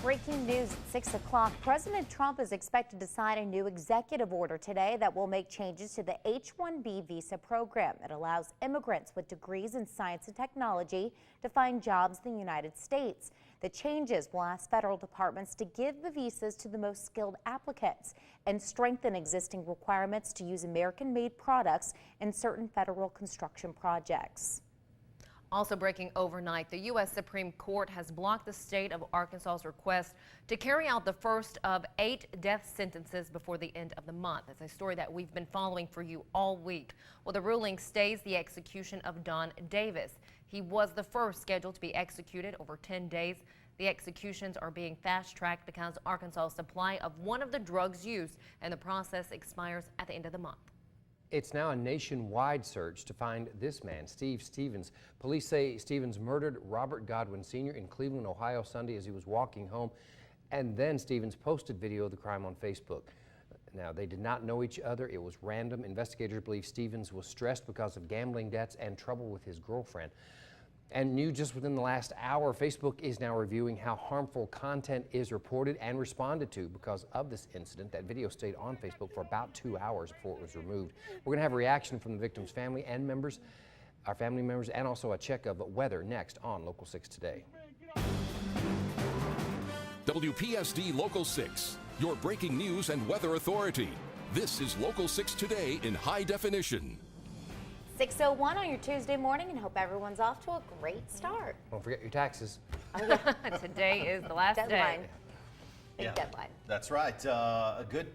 breaking news at 6 o'clock. President Trump is expected to sign a new executive order today that will make changes to the H-1B visa program. It allows immigrants with degrees in science and technology to find jobs in the United States. The changes will ask federal departments to give the visas to the most skilled applicants and strengthen existing requirements to use American-made products in certain federal construction projects. Also breaking overnight, the U.S. Supreme Court has blocked the state of Arkansas's request to carry out the first of 8 death sentences before the end of the month. It's a story that we've been following for you all week. Well, the ruling stays the execution of Don Davis. He was the first scheduled to be executed over 10 days. The executions are being fast-tracked because Arkansas' supply of one of the drugs used in the process expires at the end of the month. It's now a nationwide search to find this man, Steve Stevens. Police say Stevens murdered Robert Godwin Sr. in Cleveland, Ohio Sunday as he was walking home, and then Stevens posted video of the crime on Facebook. Now, they did not know each other. It was random. Investigators believe Stevens was stressed because of gambling debts and trouble with his girlfriend. And new just within the last hour, Facebook is now reviewing how harmful content is reported and responded to because of this incident. That video stayed on Facebook for about 2 hours before it was removed. We're going to have a reaction from the victim's family and members, our family members, and also a check of weather next on Local 6 Today. WPSD Local 6, your breaking news and weather authority. This is Local 6 Today in high definition. 6:01 on your Tuesday morning, and hope everyone's off to a great start. Don't forget your taxes. Oh, yeah. Today is the last Deadline. day. Big deadline. That's right.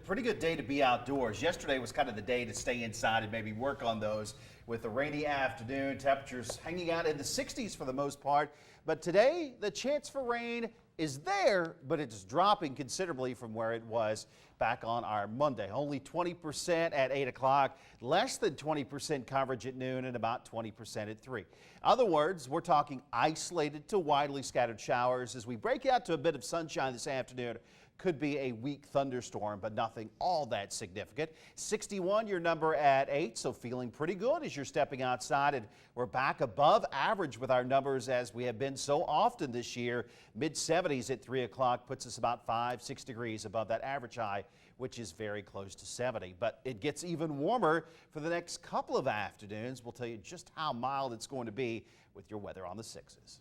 Pretty good day to be outdoors. Yesterday was kind of the day to stay inside and maybe work on those with a rainy afternoon. Temperatures hanging out in the 60s for the most part. But today, the chance for rain is there, but it's dropping considerably from where it was back on our Monday. Only 20% at 8 o'clock, less than 20% coverage at noon, and about 20% at 3. In other words, we're talking isolated to widely scattered showers as we break out to a bit of sunshine this afternoon. Could be a weak thunderstorm, but nothing all that significant. 61, your number at 8, so feeling pretty good as you're stepping outside. And we're back above average with our numbers as we have been so often this year. Mid-70s at 3 o'clock puts us about 5-6 degrees above that average high, which is very close to 70. But it gets even warmer for the next couple of afternoons. We'll tell you just how mild it's going to be with your weather on the 6s.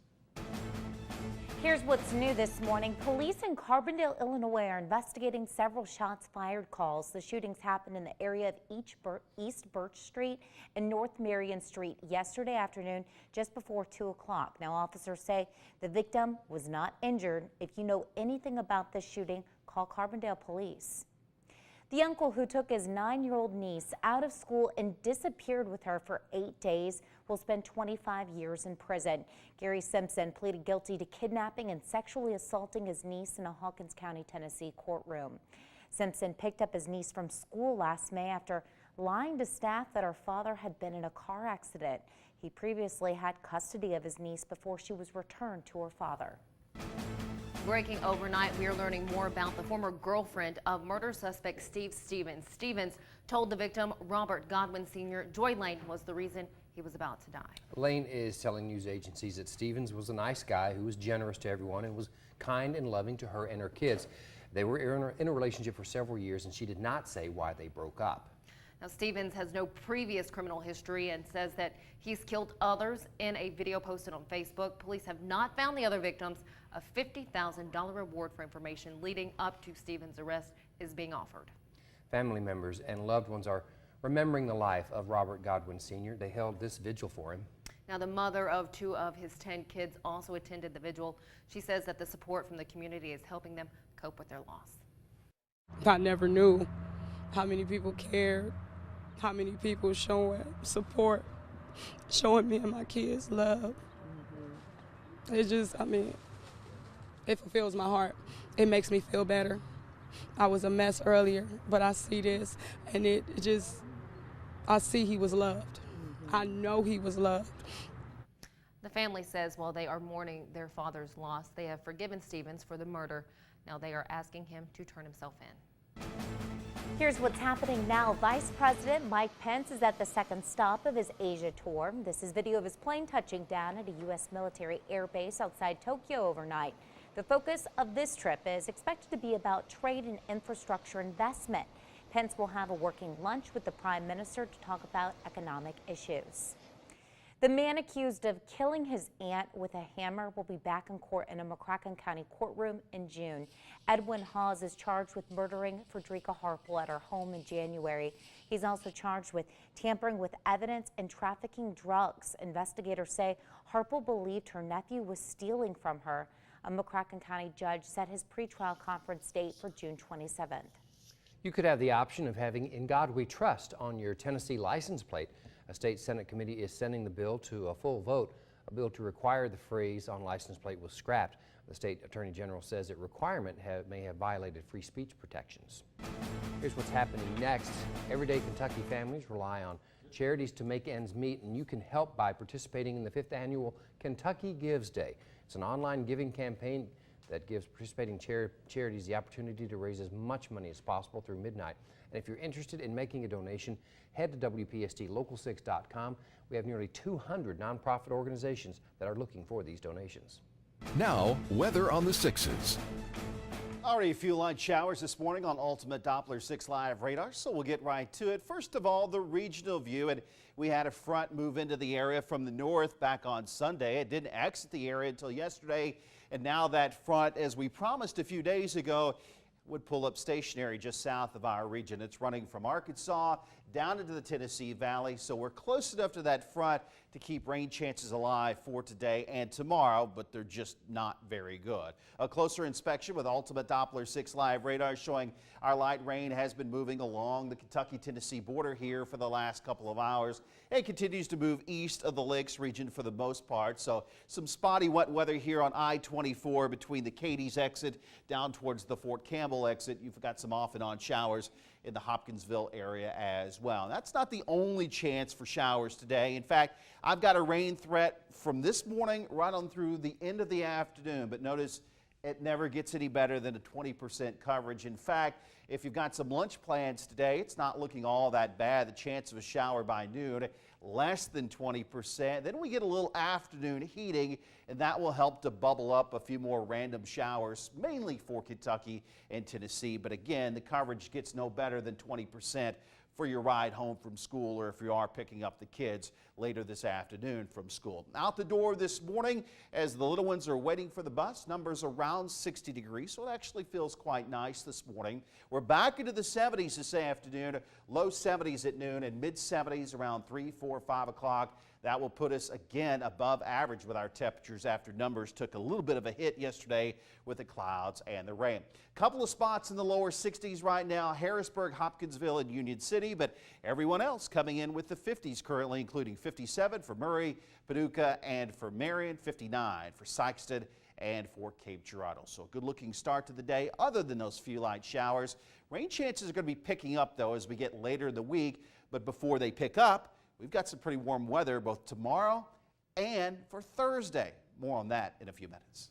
Here's what's new this morning. Police in Carbondale, Illinois are investigating several shots fired calls. The shootings happened in the area of East Birch Street and North Marion Street yesterday afternoon just before 2 o'clock. Now, officers say the victim was not injured. If you know anything about this shooting, call Carbondale Police. The uncle who took his 9-year-old niece out of school and disappeared with her for 8 days will spend 25 years in prison. Gary Simpson pleaded guilty to kidnapping and sexually assaulting his niece in a Hawkins County, Tennessee courtroom. Simpson picked up his niece from school last May after lying to staff that her father had been in a car accident. He previously had custody of his niece before she was returned to her father. Breaking overnight, we are learning more about the former girlfriend of murder suspect Steve Stevens. Stevens told the victim, Robert Godwin Sr., Joy Lane was the reason he was about to die. Lane is telling news agencies that Stevens was a nice guy who was generous to everyone and was kind and loving to her and her kids. They were in a relationship for several years, and she did not say why they broke up. Now, Stevens has no previous criminal history and says that he's killed others in a video posted on Facebook. Police have not found the other victims. A $50,000 reward for information leading up to Stevens' arrest is being offered. Family members and loved ones are remembering the life of Robert Godwin Sr. They held this vigil for him. Now, the mother of 2 of his 10 kids also attended the vigil. She says that the support from the community is helping them cope with their loss. I never knew how many people cared, how many people showing support, showing me and my kids love. It just, it fulfills my heart. It makes me feel better. I was a mess earlier, but I see this, and I see he was loved. I know he was loved. The family says while they are mourning their father's loss, they have forgiven Stevens for the murder. Now they are asking him to turn himself in. Here's what's happening now. Vice President Mike Pence is at the second stop of his Asia tour. This is video of his plane touching down at a U.S. military air base outside Tokyo overnight. The focus of this trip is expected to be about trade and infrastructure investment. Pence will have a working lunch with the Prime Minister to talk about economic issues. The man accused of killing his aunt with a hammer will be back in court in a McCracken County courtroom in June. Edwin Hawes is charged with murdering Frederica Harple at her home in January. He's also charged with tampering with evidence and trafficking drugs. Investigators say Harple believed her nephew was stealing from her. A McCracken County judge set his pretrial conference date for June 27th. You could have the option of having "In God We Trust" on your Tennessee license plate. A state Senate committee is sending the bill to a full vote. A bill to require the phrase on license plate was scrapped. The state attorney general says that requirement may have violated free speech protections. Here's what's happening next. Everyday Kentucky families rely on charities to make ends meet, and you can help by participating in the 5th annual Kentucky Gives Day. It's an online giving campaign that gives participating charities the opportunity to raise as much money as possible through midnight. And if you're interested in making a donation, head to WPSDlocal6.com. We have nearly 200 nonprofit organizations that are looking for these donations. Now, weather on the 6s. Already a few light showers this morning on Ultimate Doppler 6 Live radar, so we'll get right to it. First of all, the regional view, and we had a front move into the area from the north back on Sunday. It didn't exit the area until yesterday, and now that front, as we promised a few days ago, would pull up stationary just south of our region. It's running from Arkansas down into the Tennessee Valley, so we're close enough to that front to keep rain chances alive for today and tomorrow, but they're just not very good. A closer inspection with Ultimate Doppler 6 Live radar showing our light rain has been moving along the Kentucky-Tennessee border here for the last couple of hours. It continues to move east of the Lakes region for the most part, so some spotty wet weather here on I-24 between the Cadiz exit down towards the Fort Campbell exit. You've got some off and on showers in the Hopkinsville area as well. That's not the only chance for showers today. In fact, I've got a rain threat from this morning right on through the end of the afternoon, but notice it never gets any better than a 20% coverage. In fact, if you've got some lunch plans today, it's not looking all that bad. The chance of a shower by noon, less than 20%. Then we get a little afternoon heating, and that will help to bubble up a few more random showers, mainly for Kentucky and Tennessee. But again, the coverage gets no better than 20% for your ride home from school, or if you are picking up the kids later this afternoon from school. Out the door this morning, as the little ones are waiting for the bus, numbers around 60 degrees, so it actually feels quite nice this morning. We're back into the 70s this afternoon, low 70s at noon and mid 70s around 3, 4, 5 o'clock. That will put us again above average with our temperatures after numbers took a little bit of a hit yesterday with the clouds and the rain. Couple of spots in the lower 60s right now, Harrisburg, Hopkinsville, and Union City, but everyone else coming in with the 50s currently, including 57 for Murray, Paducah, and for Marion, 59 for Sykeston and for Cape Girardeau. So a good looking start to the day other than those few light showers. Rain chances are going to be picking up though as we get later in the week, but before they pick up, we've got some pretty warm weather both tomorrow and for Thursday. More on that in a few minutes.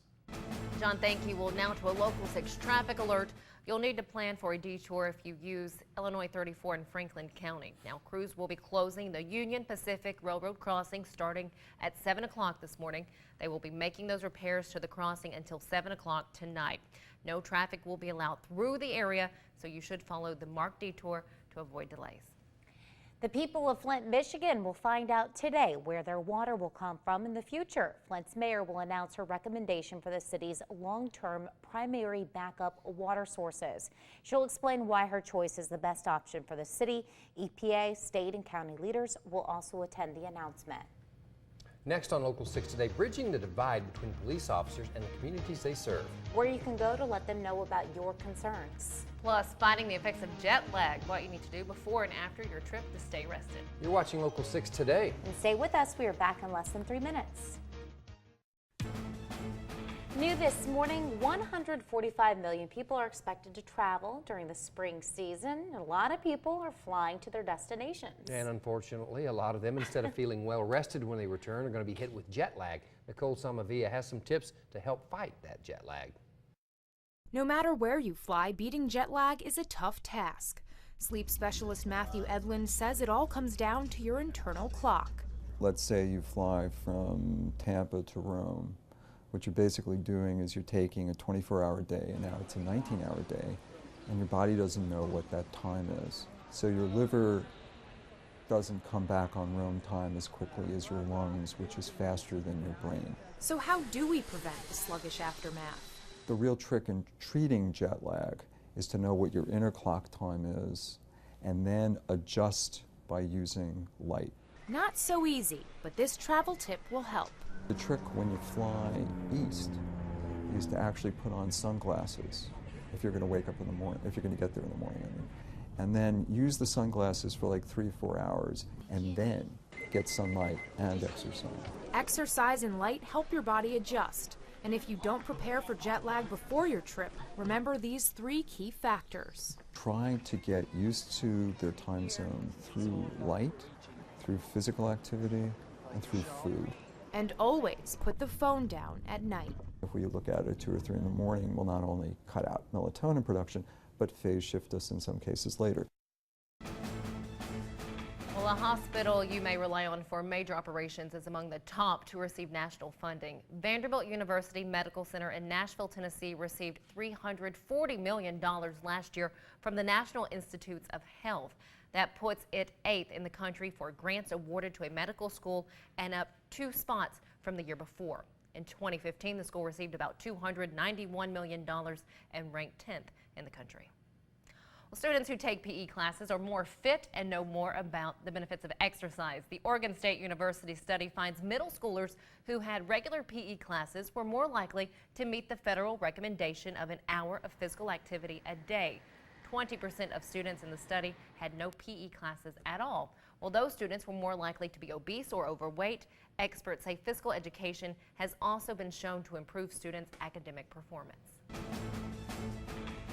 John, thank you. Well, now to a Local 6 traffic alert. You'll need to plan for a detour if you use Illinois 34 in Franklin County. Now, crews will be closing the Union Pacific Railroad crossing starting at 7 o'clock this morning. They will be making those repairs to the crossing until 7 o'clock tonight. No traffic will be allowed through the area, so you should follow the marked detour to avoid delays. The people of Flint, Michigan will find out today where their water will come from in the future. Flint's mayor will announce her recommendation for the city's long-term primary backup water sources. She'll explain why her choice is the best option for the city. EPA, state, and county leaders will also attend the announcement. Next on Local 6 today, bridging the divide between police officers and the communities they serve. Where you can go to let them know about your concerns. Plus, fighting the effects of jet lag, what you need to do before and after your trip to stay rested. You're watching Local 6 today. And stay with us. We are back in less than 3 minutes. New this morning, 145 million people are expected to travel during the spring season. A lot of people are flying to their destinations. And unfortunately, a lot of them, instead of feeling well rested when they return, are going to be hit with jet lag. Nicole Samavia has some tips to help fight that jet lag. No matter where you fly, beating jet lag is a tough task. Sleep specialist Matthew Edlin says it all comes down to your internal clock. Let's say you fly from Tampa to Rome. What you're basically doing is you're taking a 24-hour day, and now it's a 19-hour day, and your body doesn't know what that time is. So your liver doesn't come back on roam time as quickly as your lungs, which is faster than your brain. So how do we prevent the sluggish aftermath? The real trick in treating jet lag is to know what your inner clock time is and then adjust by using light. Not so easy, but this travel tip will help. The trick when you fly east is to actually put on sunglasses if you're going to wake up in the morning, if you're going to get there in the morning, I mean. And then use the sunglasses for like 3 or 4 hours and then get sunlight and exercise. Exercise and light help your body adjust. And if you don't prepare for jet lag before your trip, remember these 3 key factors. Try to get used to their time zone through light, through physical activity, and through food. And always put the phone down at night. If we look at it 2 or 3 in the morning, we'll not only cut out melatonin production, but phase shift us in some cases later. Well, a hospital you may rely on for major operations is among the top to receive national funding. Vanderbilt University Medical Center in Nashville, Tennessee received $340 million last year from the National Institutes of Health. That puts it 8th in the country for grants awarded to a medical school and up 2 spots from the year before. In 2015, the school received about $291 million and ranked 10th in the country. Well, students who take PE classes are more fit and know more about the benefits of exercise. The Oregon State University study finds middle schoolers who had regular PE classes were more likely to meet the federal recommendation of an hour of physical activity a day. 20% of students in the study had no PE classes at all. Well, those students were more likely to be obese or overweight. Experts say physical education has also been shown to improve students' academic performance.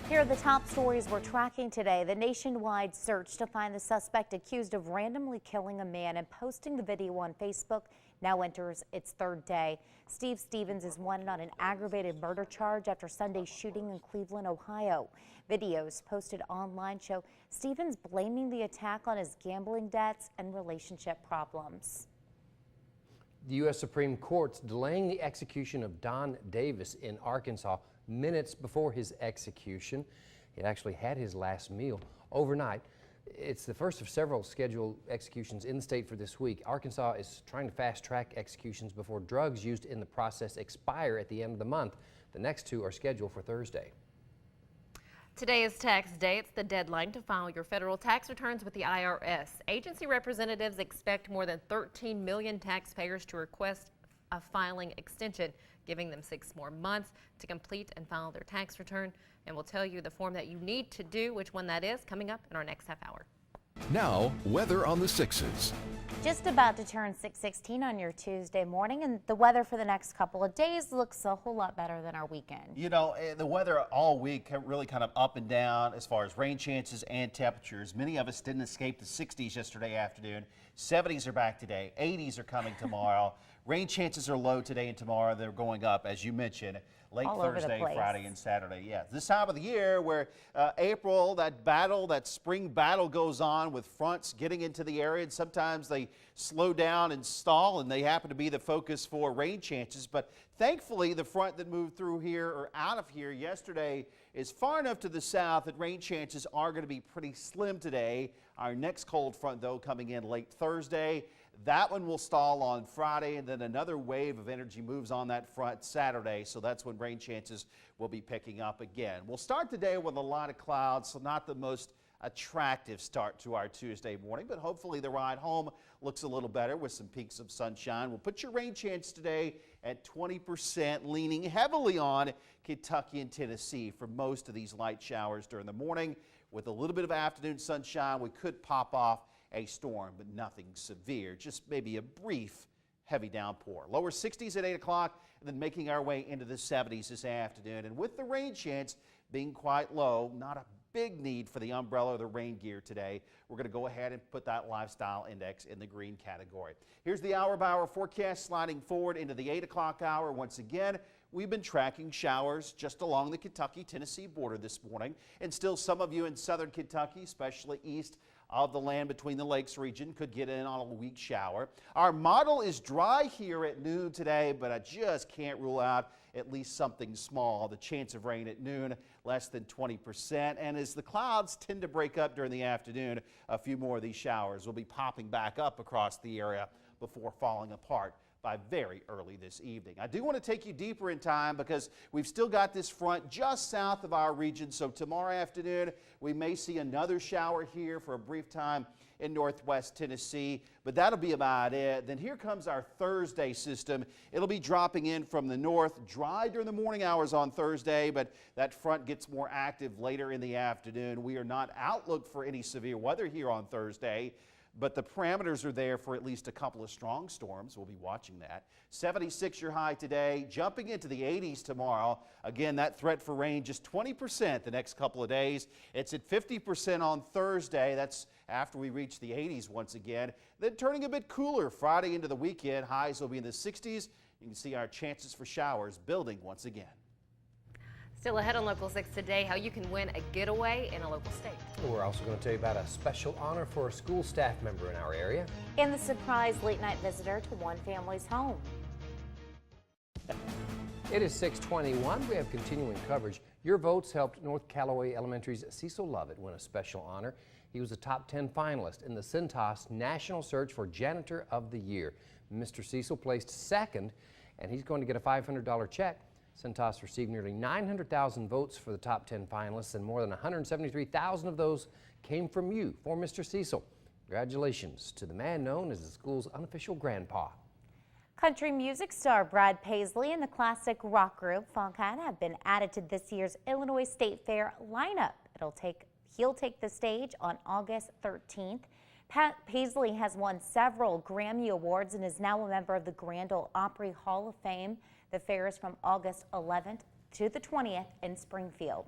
Here are the top stories we're tracking today. The nationwide search to find the suspect accused of randomly killing a man and posting the video on Facebook now enters its 3rd day. Steve Stevens is wanted on an aggravated murder charge after Sunday's shooting in Cleveland, Ohio. Videos posted online show Stevens blaming the attack on his gambling debts and relationship problems. The U.S. Supreme Court's delaying the execution of Don Davis in Arkansas minutes before his execution. He actually had his last meal overnight. It's the first of several scheduled executions in the state for this week. Arkansas is trying to fast-track executions before drugs used in the process expire at the end of the month. The next 2 are scheduled for Thursday. Today is tax day. It's the deadline to file your federal tax returns with the IRS. Agency representatives expect more than 13 million taxpayers to request a filing extension, giving them 6 more months to complete and file their tax return. And we'll tell you the form that you need to do, which one that is, coming up in our next half hour. Now, weather on the 6s. Just about to turn 6:16 on your Tuesday morning, and the weather for the next couple of days looks a whole lot better than our weekend. You know, the weather all week really kind of up and down as far as rain chances and temperatures. Many of us didn't escape the 60s yesterday afternoon. 70s are back today. 80s are coming tomorrow. Rain chances are low today and tomorrow. They're going up, as you mentioned, late All over the Thursday, place. Friday, and Saturday. Yeah, this time of the year where April, that spring battle goes on with fronts getting into the area, and sometimes they slow down and stall, and they happen to be the focus for rain chances. But thankfully, the front that moved through here or out of here yesterday is far enough to the south that rain chances are going to be pretty slim today. Our next cold front, though, coming in late Thursday. That one will stall on Friday, and then another wave of energy moves on that front Saturday, so that's when rain chances will be picking up again. We'll start the day with a lot of clouds, so not the most attractive start to our Tuesday morning, but hopefully the ride home looks a little better with some peaks of sunshine. We'll put your rain chance today at 20%, leaning heavily on Kentucky and Tennessee for most of these light showers during the morning. With a little bit of afternoon sunshine, we could pop off a storm, but nothing severe, just maybe a brief heavy downpour. Lower 60s at 8 o'clock, and then making our way into the 70s this afternoon. And with the rain chance being quite low, not a big need for the umbrella or the rain gear today. We're going to go ahead and put that lifestyle index in the green category. Here's the hour-by-hour forecast sliding forward into the 8 o'clock hour. Once again, we've been tracking showers just along the Kentucky-Tennessee border this morning, and still some of you in southern Kentucky, especially east of the land between the lakes region could get in on a weak shower. Our model is dry here at noon today, but I just can't rule out at least something small. The chance of rain at noon, less than 20%. And as the clouds tend to break up during the afternoon, a few more of these showers will be popping back up across the area before falling apart by very early this evening. I do want to take you deeper in time because we've still got this front just south of our region. So tomorrow afternoon, we may see another shower here for a brief time in northwest Tennessee, but that'll be about it. Then here comes our Thursday system. It'll be dropping in from the north, dry during the morning hours on Thursday, but that front gets more active later in the afternoon. We are not outlook for any severe weather here on Thursday, but the parameters are there for at least a couple of strong storms. We'll be watching that. 76 your high today, jumping into the 80s tomorrow. Again, that threat for rain just 20% the next couple of days. It's at 50% on Thursday. That's after we reach the 80s once again. Then turning a bit cooler Friday into the weekend. Highs will be in the 60s. You can see our chances for showers building once again. Still ahead on Local 6 today, how you can win a getaway in a local state. We're also going to tell you about a special honor for a school staff member in our area. And the surprise late night visitor to one family's home. It is 6:21. We have continuing coverage. Your votes helped North Callaway Elementary's Cecil Lovett win a special honor. He was a top 10 finalist in the Cintas National Search for Janitor of the Year. Mr. Cecil placed second, and he's going to get a $500 check. Cintas received nearly 900,000 votes for the top 10 finalists, and more than 173,000 of those came from you for Mr. Cecil. Congratulations to the man known as the school's unofficial grandpa. Country music star Brad Paisley and the classic rock group Fonkan have been added to this year's Illinois State Fair lineup. He'll take the stage on August 13th. Paisley has won several Grammy Awards and is now a member of the Grand Ole Opry Hall of Fame. The fair is from August 11th to the 20th in Springfield.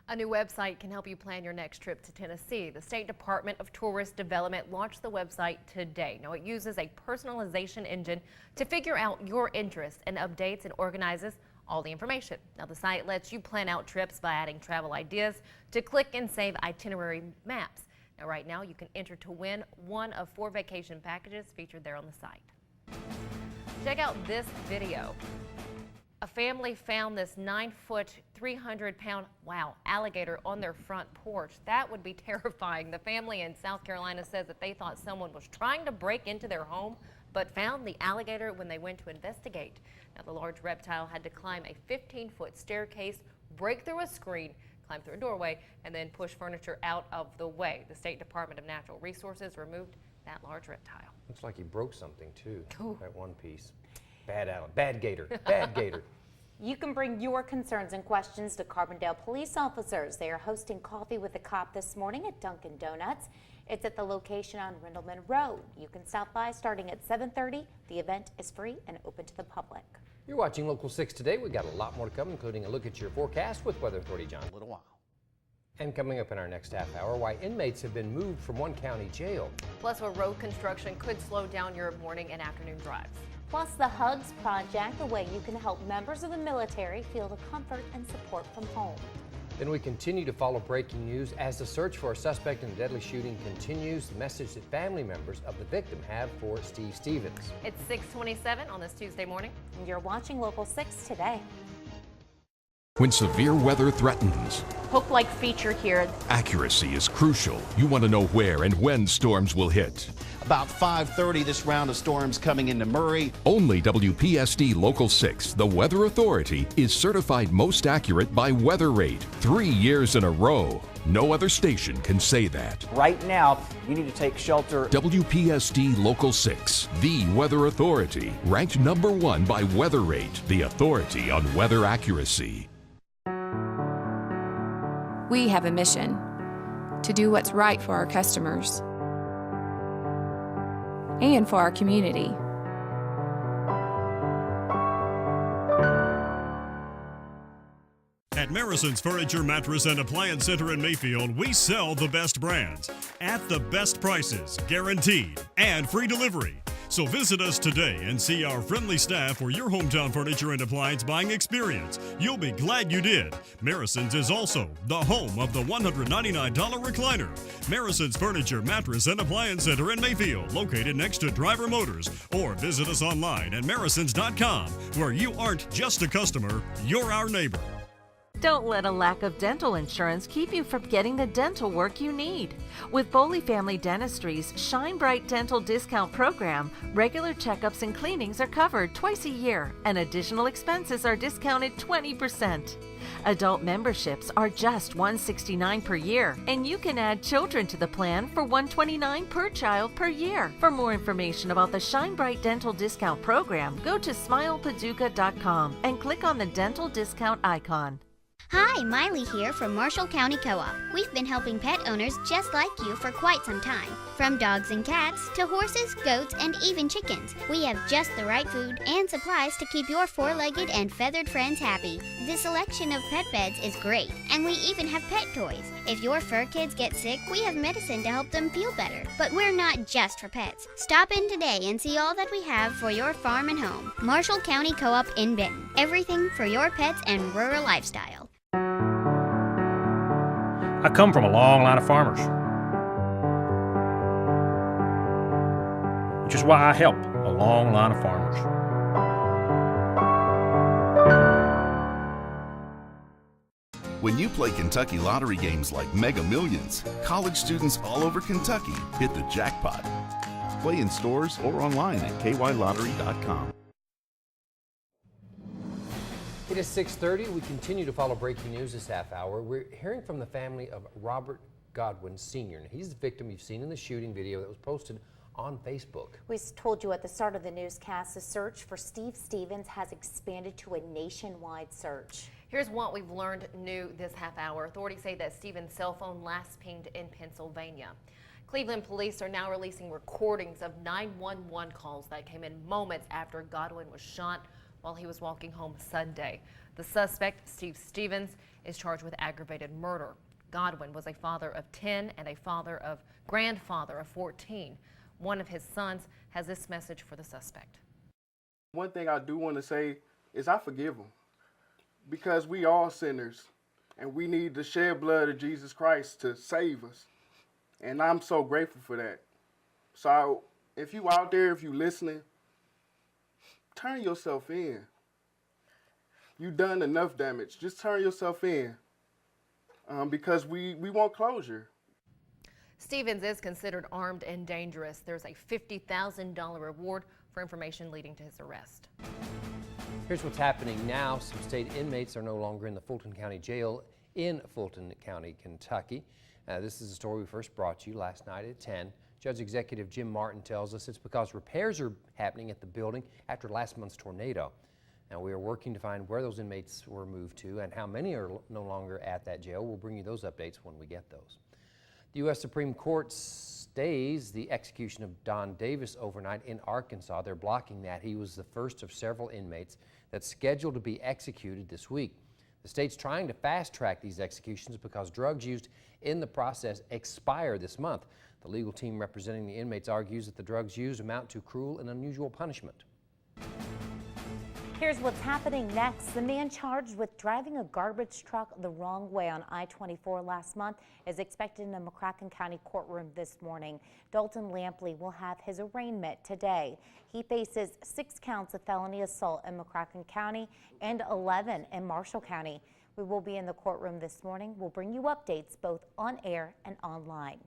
A new website can help you plan your next trip to Tennessee. The State Department of Tourist Development launched the website today. Now, it uses a personalization engine to figure out your interests and updates and organizes all the information. Now, the site lets you plan out trips by adding travel ideas to click and save itinerary maps. Now, right now, you can enter to win one of 4 vacation packages featured there on the site. Check out this video. A family found this 9-foot, 300-pound, alligator on their front porch. That would be terrifying. The family in South Carolina says that they thought someone was trying to break into their home, but found the alligator when they went to investigate. Now, the large reptile had to climb a 15-foot staircase, break through a screen, climb through a doorway, and then push furniture out of the way. The State Department of Natural Resources removed that large reptile. Looks like he broke something too. Ooh. That one piece. Bad gator. Bad gator. You can bring your concerns and questions to Carbondale police officers. They are hosting Coffee with a Cop this morning at Dunkin' Donuts. It's at the location on Rindleman Road. You can stop by starting at 7:30. The event is free and open to the public. You're watching Local 6 today. We've got a lot more to come, including a look at your forecast with Weather Authority John. A little while. And coming up in our next half hour, why inmates have been moved from one county jail. Plus, where road construction could slow down your morning and afternoon drives. Plus, the Hugs Project, the way you can help members of the military feel the comfort and support from home. Then we continue to follow breaking news as the search for a suspect in a deadly shooting continues. The message that family members of the victim have for Steve Stevens. It's 6:27 on this Tuesday morning. And you're watching Local 6 today. When severe weather threatens, Hook-like feature here. accuracy is crucial. You want to know where and when storms will hit. About 5:30, this round of storms coming into Murray. Only WPSD Local 6, the Weather Authority, is certified most accurate by Weather Rate 3 years in a row. No other station can say that. Right now, you need to take shelter. WPSD Local 6, the Weather Authority, ranked #1 by Weather Rate, the authority on weather accuracy. We have a mission to do what's right for our customers and for our community. At Marison's Furniture, Mattress, and Appliance Center in Mayfield, we sell the best brands at the best prices, guaranteed, and free delivery. So visit us today and see our friendly staff for your hometown furniture and appliance buying experience. You'll be glad you did. Marison's is also the home of the $199 recliner. Marison's Furniture, Mattress, and Appliance Center in Mayfield, located next to Driver Motors. Or visit us online at marisons.com, where you aren't just a customer, you're our neighbor. Don't let a lack of dental insurance keep you from getting the dental work you need. With Foley Family Dentistry's Shine Bright Dental Discount Program, regular checkups and cleanings are covered twice a year, and additional expenses are discounted 20%. Adult memberships are just $169 per year, and you can add children to the plan for $129 per child per year. For more information about the Shine Bright Dental Discount Program, go to smilepaducah.com and click on the dental discount icon. Hi, Miley here from Marshall County Co-op. We've been helping pet owners just like you for quite some time. From dogs and cats to horses, goats, and even chickens. We have just the right food and supplies to keep your four-legged and feathered friends happy. The selection of pet beds is great, and we even have pet toys. If your fur kids get sick, we have medicine to help them feel better. But we're not just for pets. Stop in today and see all that we have for your farm and home. Marshall County Co-op in Benton. Everything for your pets and rural lifestyle. I come from a long line of farmers, which is why I help a long line of farmers. When you play Kentucky lottery games like Mega Millions, college students all over Kentucky hit the jackpot. Play in stores or online at kylottery.com. It is 6:30. We continue to follow breaking news this half hour. We're hearing from the family of Robert Godwin Sr. He's the victim you've seen in the shooting video that was posted on Facebook. We told you at the start of the newscast, the search for Steve Stevens has expanded to a nationwide search. Here's what we've learned new this half hour. Authorities say that Stevens' cell phone last pinged in Pennsylvania. Cleveland police are now releasing recordings of 911 calls that came in moments after Godwin was shot while he was walking home Sunday. The suspect, Steve Stevens, is charged with aggravated murder. Godwin was a father of 10 and a grandfather of 14. One of his sons has this message for the suspect. One thing I do want to say is I forgive him, because we all sinners and we need the shed blood of Jesus Christ to save us. And I'm so grateful for that. So if you out there, if you listening, turn yourself in. You've done enough damage. Just turn yourself in, because we want closure. Stevens is considered armed and dangerous. There's a $50,000 reward for information leading to his arrest. Here's what's happening now. Some state inmates are no longer in the Fulton County Jail in Fulton County, Kentucky. This is a story we first brought you last night at 10. Judge Executive Jim Martin tells us it's because repairs are happening at the building after last month's tornado. Now, we are working to find where those inmates were moved to and how many are no longer at that jail. We'll bring you those updates when we get those. The U.S. Supreme Court stays the execution of Don Davis overnight in Arkansas. They're blocking that. He was the first of several inmates that's scheduled to be executed this week. The state's trying to fast-track these executions because drugs used in the process expire this month. The legal team representing the inmates argues that the drugs used amount to cruel and unusual punishment. Here's what's happening next. The man charged with driving a garbage truck the wrong way on I-24 last month is expected in the McCracken County courtroom this morning. Dalton Lampley will have his arraignment today. He faces 6 counts of felony assault in McCracken County and 11 in Marshall County. We will be in the courtroom this morning. We'll bring you updates both on air and online.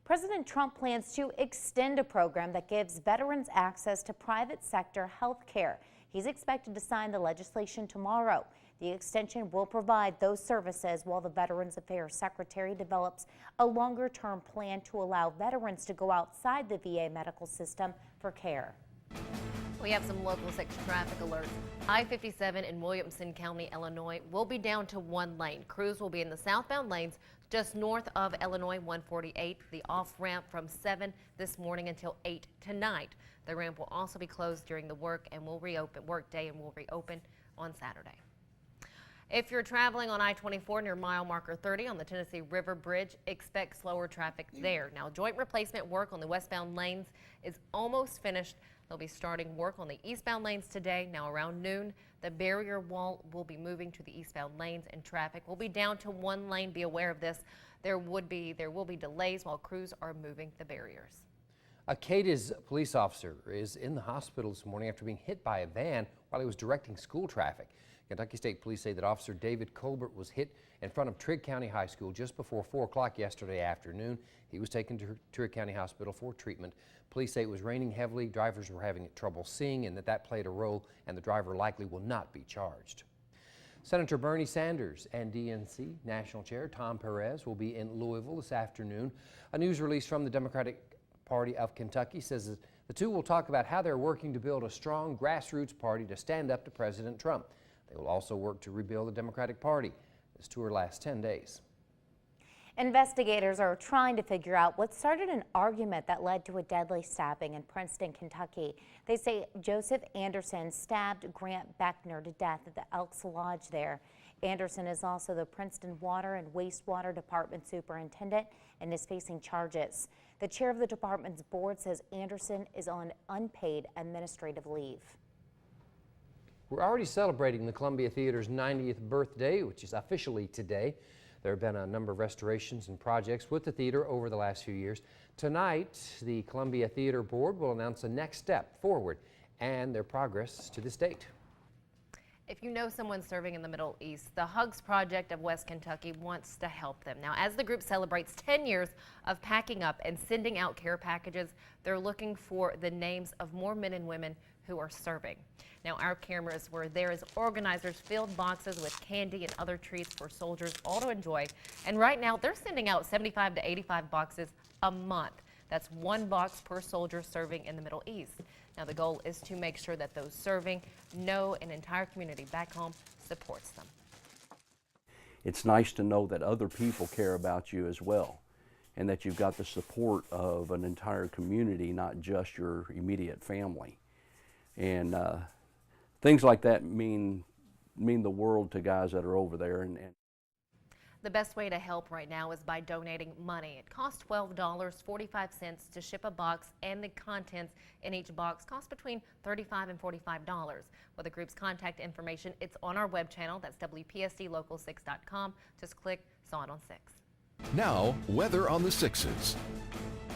President Trump plans to extend a program that gives veterans access to private sector health care. He's expected to sign the legislation tomorrow. The extension will provide those services while the Veterans Affairs Secretary develops a longer-term plan to allow veterans to go outside the VA medical system for care. We have some local 6 traffic alerts. I-57 in Williamson County, Illinois will be down to 1 lane. Crews will be in the southbound lanes just north of Illinois 148. The off-ramp from 7 this morning until 8 tonight. The ramp will also be closed during the work day and will reopen on Saturday. If you're traveling on I-24 near mile marker 30 on the Tennessee River Bridge, expect slower traffic there. Now, joint replacement work on the westbound lanes is almost finished. They'll be starting work on the eastbound lanes today. Now, around noon, the barrier wall will be moving to the eastbound lanes and traffic will be down to one lane. Be aware of this. There will be delays while crews are moving the barriers. A Cadiz police officer is in the hospital this morning after being hit by a van while he was directing school traffic. Kentucky State Police say that Officer David Colbert was hit in front of Trigg County High School just before 4 o'clock yesterday afternoon. He was taken to Trigg County Hospital for treatment. Police say it was raining heavily, drivers were having trouble seeing, and that played a role, and the driver likely will not be charged. Senator Bernie Sanders and DNC National Chair Tom Perez will be in Louisville this afternoon. A news release from the Democratic Party of Kentucky says that the two will talk about how they're working to build a strong grassroots party to stand up to President Trump. They will also work to rebuild the Democratic Party. This tour lasts 10 days. Investigators are trying to figure out what started an argument that led to a deadly stabbing in Princeton, Kentucky. They say Joseph Anderson stabbed Grant Beckner to death at the Elks Lodge there. Anderson is also the Princeton Water and Wastewater Department Superintendent and is facing charges. The chair of the department's board says Anderson is on unpaid administrative leave. We're already celebrating the Columbia Theater's 90th birthday, which is officially today. There have been a number of restorations and projects with the theater over the last few years. Tonight, the Columbia Theater Board will announce the next step forward and their progress to this date. If you know someone serving in the Middle East, the Hugs Project of West Kentucky wants to help them. Now, as the group celebrates 10 years of packing up and sending out care packages, they're looking for the names of more men and women who are serving. Now, our cameras were there as organizers filled boxes with candy and other treats for soldiers all to enjoy. And right now, they're sending out 75 to 85 boxes a month. That's one box per soldier serving in the Middle East. Now, the goal is to make sure that those serving know an entire community back home supports them. It's nice to know that other people care about you as well, and that you've got the support of an entire community, not just your immediate family. And things like that mean the world to guys that are over there. And the best way to help right now is by donating money. It costs $12.45 to ship a box, and the contents in each box cost between $35 and $45. With the group's contact information, it's on our web channel. That's WPSDlocal6.com. Just click Saw It on 6. Now, weather on the 6s.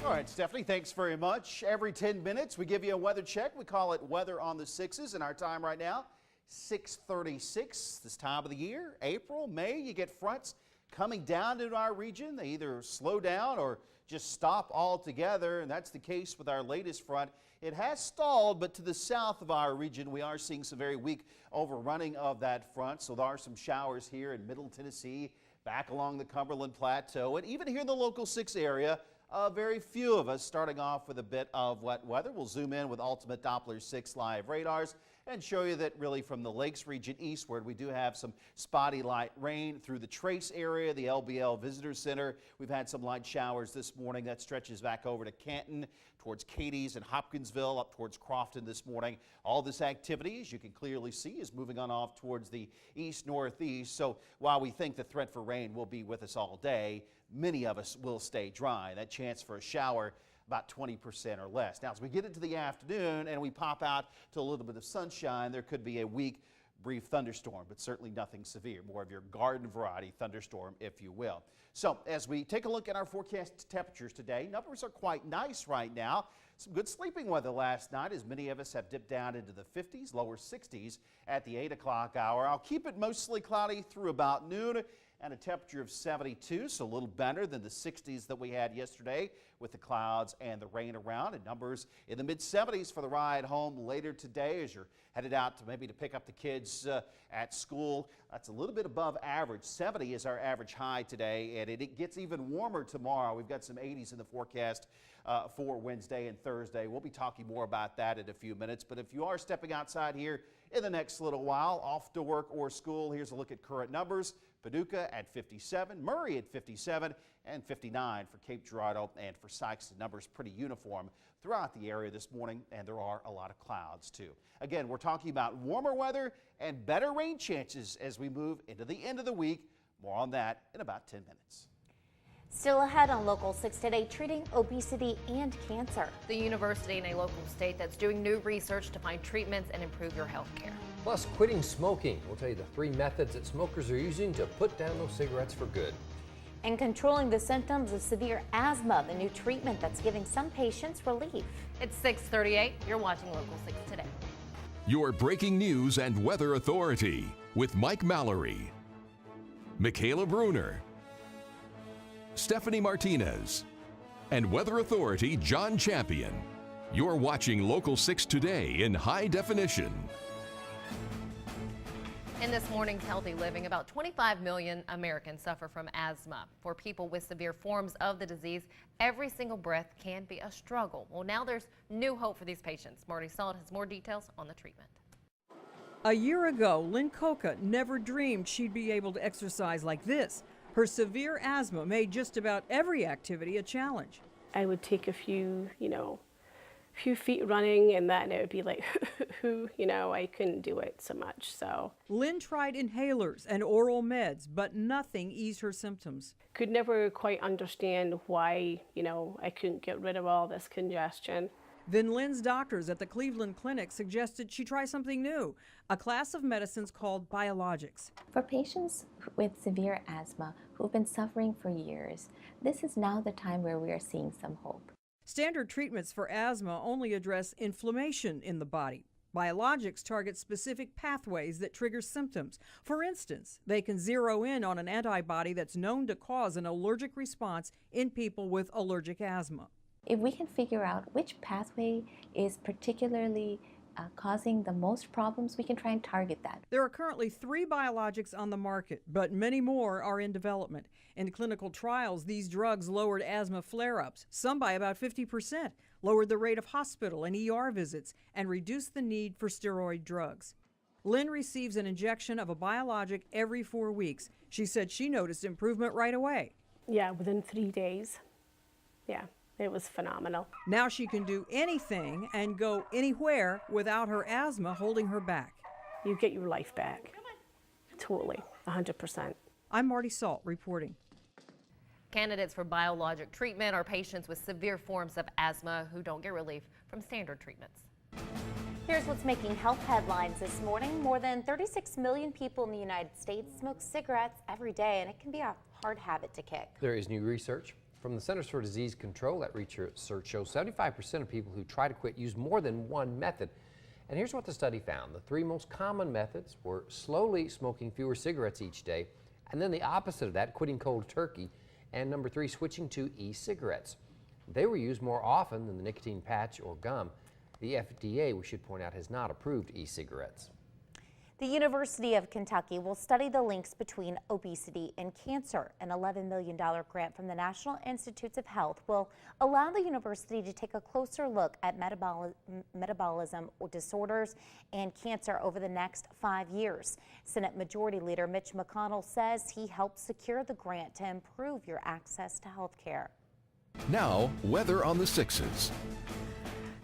All right, Stephanie, thanks very much. Every 10 minutes, we give you a weather check. We call it Weather on the 6s, and our time right now, 6:36. This time of the year, April, May, you get fronts coming down into our region. They either slow down or just stop altogether, and that's the case with our latest front. It has stalled, but to the south of our region, we are seeing some very weak overrunning of that front. So there are some showers here in Middle Tennessee, back along the Cumberland Plateau, and even here in the local 6 area. Very few of us starting off with a bit of wet weather. We'll zoom in with Ultimate Doppler 6 live radars and show you that really from the Lakes region eastward, we do have some spotty light rain through the Trace area, the LBL Visitor Center. We've had some light showers this morning. That stretches back over to Canton, towards Cadiz and Hopkinsville, up towards Crofton this morning. All this activity, as you can clearly see, is moving on off towards the east-northeast. So while we think the threat for rain will be with us all day, many of us will stay dry. That chance for a shower about 20% or less. Now, as we get into the afternoon and we pop out to a little bit of sunshine, there could be a weak, brief thunderstorm, but certainly nothing severe. More of your garden variety thunderstorm, if you will. So as we take a look at our forecast temperatures today, numbers are quite nice right now. Some good sleeping weather last night, as many of us have dipped down into the 50s, lower 60s at the 8 o'clock hour. I'll keep it mostly cloudy through about noon, and a temperature of 72, so a little better than the 60s that we had yesterday with the clouds and the rain around, and numbers in the mid-70s for the ride home later today as you're headed out to maybe to pick up the kids at school. That's a little bit above average. 70 is our average high today, and it gets even warmer tomorrow. We've got some 80s in the forecast for Wednesday and Thursday. We'll be talking more about that in a few minutes, but if you are stepping outside here in the next little while. Off to work or school. Here's a look at current numbers. Paducah at 57, Murray at 57, and 59 for Cape Girardeau and for Sykes. The numbers pretty uniform throughout the area this morning, and there are a lot of clouds too. Again, we're talking about warmer weather and better rain chances as we move into the end of the week. More on that in about 10 minutes. Still ahead on Local 6 today, treating obesity and cancer. The university in a local state that's doing new research to find treatments and improve your health care. Plus, quitting smoking. We'll tell you the 3 methods that smokers are using to put down those cigarettes for good. And controlling the symptoms of severe asthma, the new treatment that's giving some patients relief. It's 6:38. You're watching Local 6 today. Your breaking news and weather authority with Mike Mallory, Michaela Bruner, Stephanie Martinez, and weather authority John Champion. You're watching Local 6 today in high definition. In this morning's Healthy Living, about 25 million Americans suffer from asthma. For people with severe forms of the disease, every single breath can be a struggle. Well, now there's new hope for these patients. Marty Salt has more details on the treatment. A year ago, Lynn Coca never dreamed she'd be able to exercise like this. Her severe asthma made just about every activity a challenge. I would take a few feet running, and then it would be like, I couldn't do it so much, so. Lynn tried inhalers and oral meds, but nothing eased her symptoms. Could never quite understand why, I couldn't get rid of all this congestion. Then Lynn's doctors at the Cleveland Clinic suggested she try something new, a class of medicines called biologics. For patients with severe asthma who've been suffering for years, this is now the time where we are seeing some hope. Standard treatments for asthma only address inflammation in the body. Biologics target specific pathways that trigger symptoms. For instance, they can zero in on an antibody that's known to cause an allergic response in people with allergic asthma. If we can figure out which pathway is particularly causing the most problems, we can try and target that. There are currently 3 biologics on the market, but many more are in development. In clinical trials, these drugs lowered asthma flare-ups, some by about 50%, lowered the rate of hospital and ER visits, and reduced the need for steroid drugs. Lynn receives an injection of a biologic every 4 weeks. She said she noticed improvement right away. Yeah, within 3 days. Yeah. It was phenomenal. Now she can do anything and go anywhere without her asthma holding her back. You get your life back. Totally, 100%. I'm Marty Salt reporting. Candidates for biologic treatment are patients with severe forms of asthma who don't get relief from standard treatments. Here's what's making health headlines this morning. More than 36 million people in the United States smoke cigarettes every day, and it can be a hard habit to kick. There is new research from the Centers for Disease Control. That research shows 75% of people who try to quit use more than one method. And here's what the study found. The 3 most common methods were slowly smoking fewer cigarettes each day, and then the opposite of that, quitting cold turkey, and number 3, switching to e-cigarettes. They were used more often than the nicotine patch or gum. The FDA, we should point out, has not approved e-cigarettes. The University of Kentucky will study the links between obesity and cancer. An $11 million grant from the National Institutes of Health will allow the university to take a closer look at metabolism disorders and cancer over the next 5 years. Senate Majority Leader Mitch McConnell says he helped secure the grant to improve your access to health care. Now, weather on the 6s.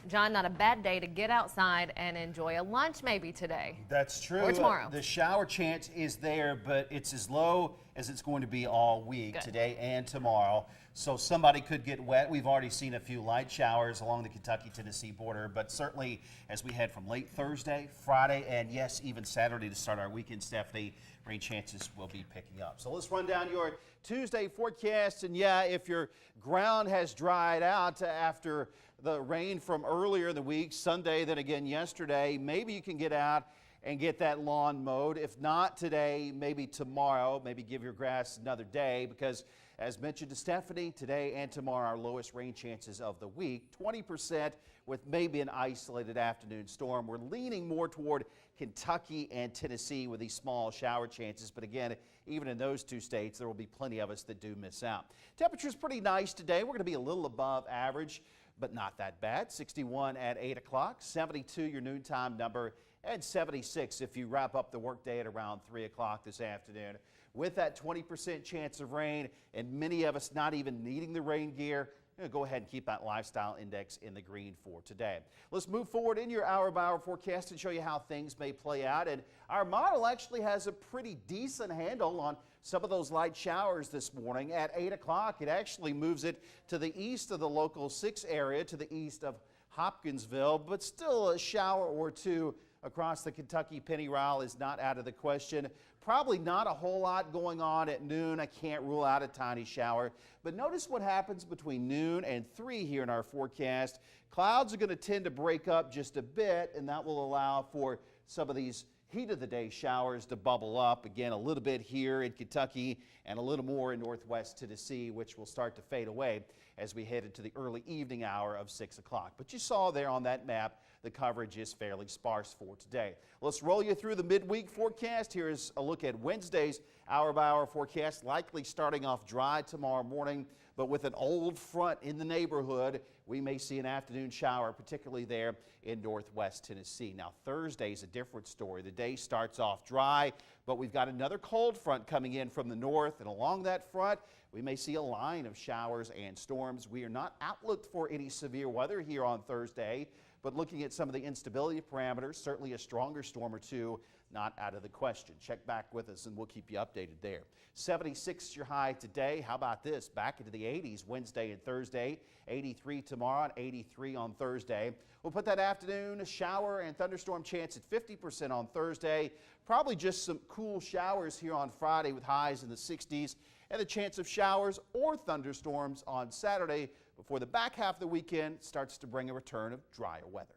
John, not a bad day to get outside and enjoy a lunch maybe today. That's true. Or tomorrow. The shower chance is there, but it's as low as it's going to be all week, Good. Today and tomorrow. So somebody could get wet. We've already seen a few light showers along the Kentucky-Tennessee border, but certainly as we head from late Thursday, Friday, and yes, even Saturday to start our weekend, Stephanie, rain chances will be picking up. So let's run down your Tuesday forecast. And yeah, if your ground has dried out after the rain from earlier in the week, Sunday, then again yesterday, maybe you can get out and get that lawn mowed. If not today, maybe tomorrow. Maybe give your grass another day, because as mentioned to Stephanie, today and tomorrow our lowest rain chances of the week, 20% with maybe an isolated afternoon storm. We're leaning more toward Kentucky and Tennessee with these small shower chances, but again, even in those 2 states, there will be plenty of us that do miss out. Temperature's pretty nice today. We're going to be a little above average, but not that bad. 61 at 8 o'clock, 72 your noontime number and 76 if you wrap up the workday at around 3 o'clock this afternoon. With that 20% chance of rain and many of us not even needing the rain gear, go ahead and keep that lifestyle index in the green for today. Let's move forward in your hour-by-hour forecast and show you how things may play out. And our model actually has a pretty decent handle on some of those light showers this morning. At 8 o'clock, it actually moves it to the east of the local 6 area, to the east of Hopkinsville, but still a shower or two across the Kentucky Pennyroyal is not out of the question. Probably not a whole lot going on at noon. I can't rule out a tiny shower. But notice what happens between noon and 3 here in our forecast. Clouds are going to tend to break up just a bit, and that will allow for some of these heat of the day showers to bubble up. Again, a little bit here in Kentucky and a little more in northwest Tennessee, which will start to fade away as we head into the early evening hour of 6 o'clock. But you saw there on that map, the coverage is fairly sparse for today. Let's roll you through the midweek forecast. Here's a look at Wednesday's hour-by-hour forecast, likely starting off dry tomorrow morning, but with an old front in the neighborhood, we may see an afternoon shower, particularly there in northwest Tennessee. Now, Thursday's a different story. The day starts off dry, but we've got another cold front coming in from the north, and along that front, we may see a line of showers and storms. We are not outlooked for any severe weather here on Thursday, but looking at some of the instability parameters, certainly a stronger storm or two not out of the question. Check back with us and we'll keep you updated there. 76 your high today. How about this? Back into the 80s Wednesday and Thursday. 83 tomorrow and 83 on Thursday. We'll put that afternoon shower and thunderstorm chance at 50% on Thursday. Probably just some cool showers here on Friday with highs in the 60s, and the chance of showers or thunderstorms on Saturday before the back half of the weekend starts to bring a return of drier weather.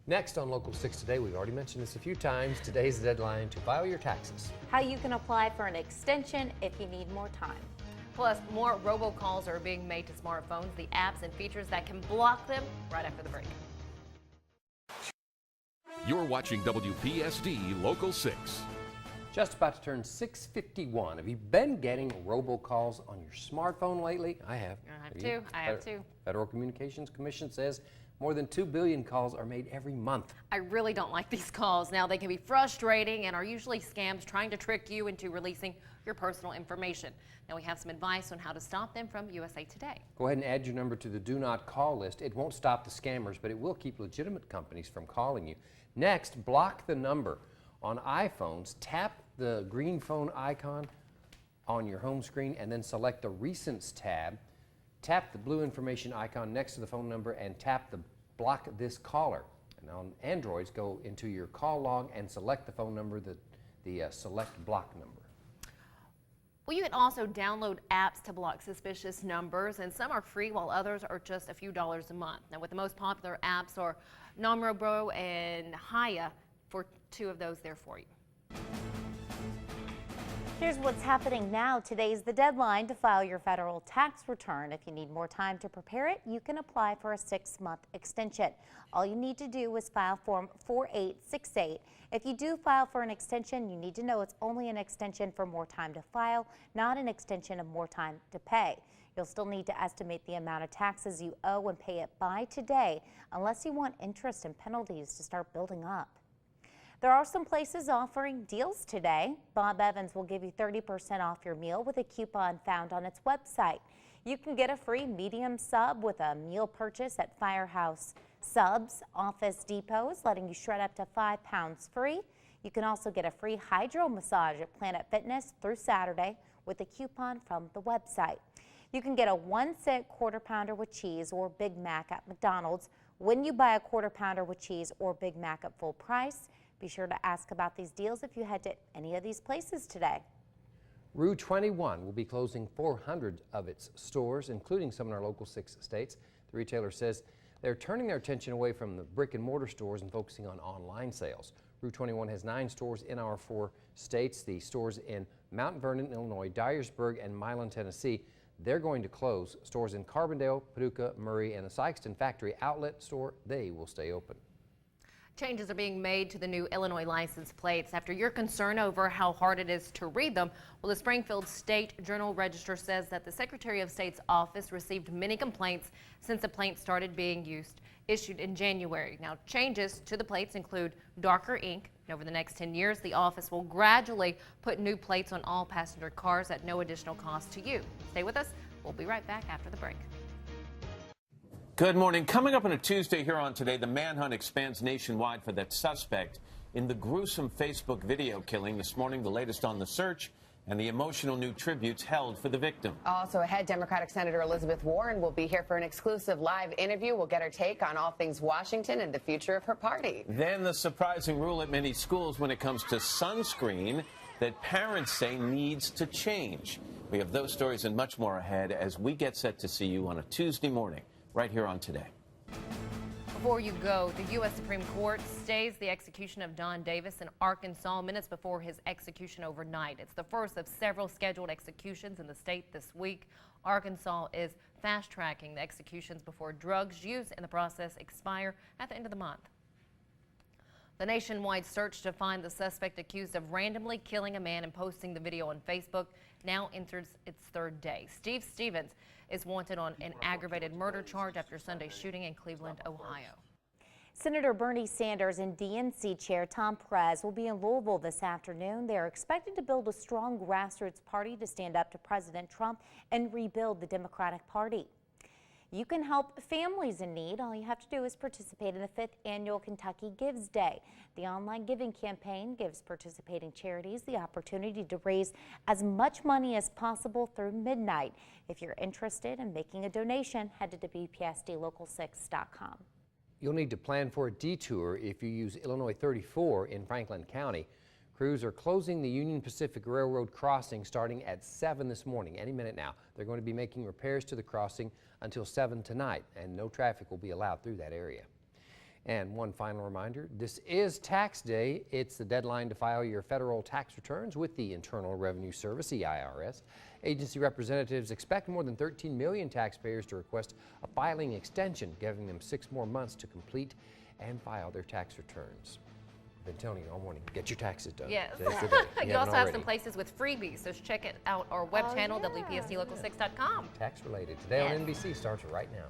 Next on Local 6 Today, we've already mentioned this a few times. Today's the deadline to file your taxes. How you can apply for an extension if you need more time. Plus, more robocalls are being made to smartphones, the apps and features that can block them right after the break. You're watching WPSD Local 6. Just about to turn 6:51. Have you been getting robocalls on your smartphone lately? I have. I have too. Federal Communications Commission says more than 2 billion calls are made every month. I really don't like these calls. Now, they can be frustrating and are usually scams trying to trick you into releasing your personal information. Now, we have some advice on how to stop them from USA Today. Go ahead and add your number to the Do Not Call list. It won't stop the scammers, but it will keep legitimate companies from calling you. Next, block the number. On iPhones, tap the green phone icon on your home screen and then select the Recents tab. Tap the blue information icon next to the phone number and tap the Block This Caller. And on Androids, go into your call log and select the phone number, the select block number. Well, you can also download apps to block suspicious numbers, and some are free while others are just a few dollars a month. Now, with the most popular apps are Nomrobro and Haya, for 2 of those there for you. Here's what's happening now. Today's the deadline to file your federal tax return. If you need more time to prepare it, you can apply for a 6-month extension. All you need to do is file Form 4868. If you do file for an extension, you need to know it's only an extension for more time to file, not an extension of more time to pay. You'll still need to estimate the amount of taxes you owe and pay it by today, unless you want interest and penalties to start building up. There are some places offering deals today. Bob Evans will give you 30% off your meal with a coupon found on its website. You can get a free medium sub with a meal purchase at Firehouse Subs. Office Depot is letting you shred up to 5 pounds free. You can also get a free hydro massage at Planet Fitness through Saturday with a coupon from the website. You can get a 1-cent quarter pounder with cheese or Big Mac at McDonald's when you buy a quarter pounder with cheese or Big Mac at full price. Be sure to ask about these deals if you head to any of these places today. Rue 21 will be closing 400 of its stores, including some in our local 6 states. The retailer says they're turning their attention away from the brick and mortar stores and focusing on online sales. Rue 21 has 9 stores in our 4 states. The stores in Mount Vernon, Illinois, Dyersburg, and Milan, Tennessee, they're going to close. Stores in Carbondale, Paducah, Murray, and the Sykeston Factory Outlet store, they will stay open. Changes are being made to the new Illinois license plates after your concern over how hard it is to read them. Well, the Springfield State Journal-Register says that the Secretary of State's office received many complaints since the plate started being issued in January. Now, changes to the plates include darker ink. And over the next 10 years, the office will gradually put new plates on all passenger cars at no additional cost to you. Stay with us. We'll be right back after the break. Good morning. Coming up on a Tuesday here on Today, the manhunt expands nationwide for that suspect in the gruesome Facebook video killing. This morning, the latest on the search and the emotional new tributes held for the victim. Also ahead, Democratic Senator Elizabeth Warren will be here for an exclusive live interview. We'll get her take on all things Washington and the future of her party. Then the surprising rule at many schools when it comes to sunscreen that parents say needs to change. We have those stories and much more ahead as we get set to see you on a Tuesday morning right here on Today. Before you go, the U.S. Supreme Court stays the execution of Don Davis in Arkansas minutes before his execution overnight. It's the first of several scheduled executions in the state this week. Arkansas is fast-tracking the executions before drugs used in the process expire at the end of the month. The nationwide search to find the suspect accused of randomly killing a man and posting the video on Facebook now enters its third day. Steve Stevens is wanted on an aggravated murder charge after Sunday's shooting in Cleveland, Ohio. Senator Bernie Sanders and DNC Chair Tom Perez will be in Louisville this afternoon. They are expected to build a strong grassroots party to stand up to President Trump and rebuild the Democratic Party. You can help families in need. All you have to do is participate in the 5th annual Kentucky Gives Day. The online giving campaign gives participating charities the opportunity to raise as much money as possible through midnight. If you're interested in making a donation, head to WPSDlocal6.com. You'll need to plan for a detour if you use Illinois 34 in Franklin County. Crews are closing the Union Pacific Railroad crossing starting at 7 this morning, any minute now. They're going to be making repairs to the crossing until 7 tonight, and no traffic will be allowed through that area. And one final reminder, this is tax day. It's the deadline to file your federal tax returns with the Internal Revenue Service, the IRS. Agency representatives expect more than 13 million taxpayers to request a filing extension, giving them 6 more months to complete and file their tax returns. Been telling you all morning, get your taxes done. Yes. You also have some places with freebies, so check it out our web channel, WPSDlocal6.com. Tax related. Today on NBC starts right now.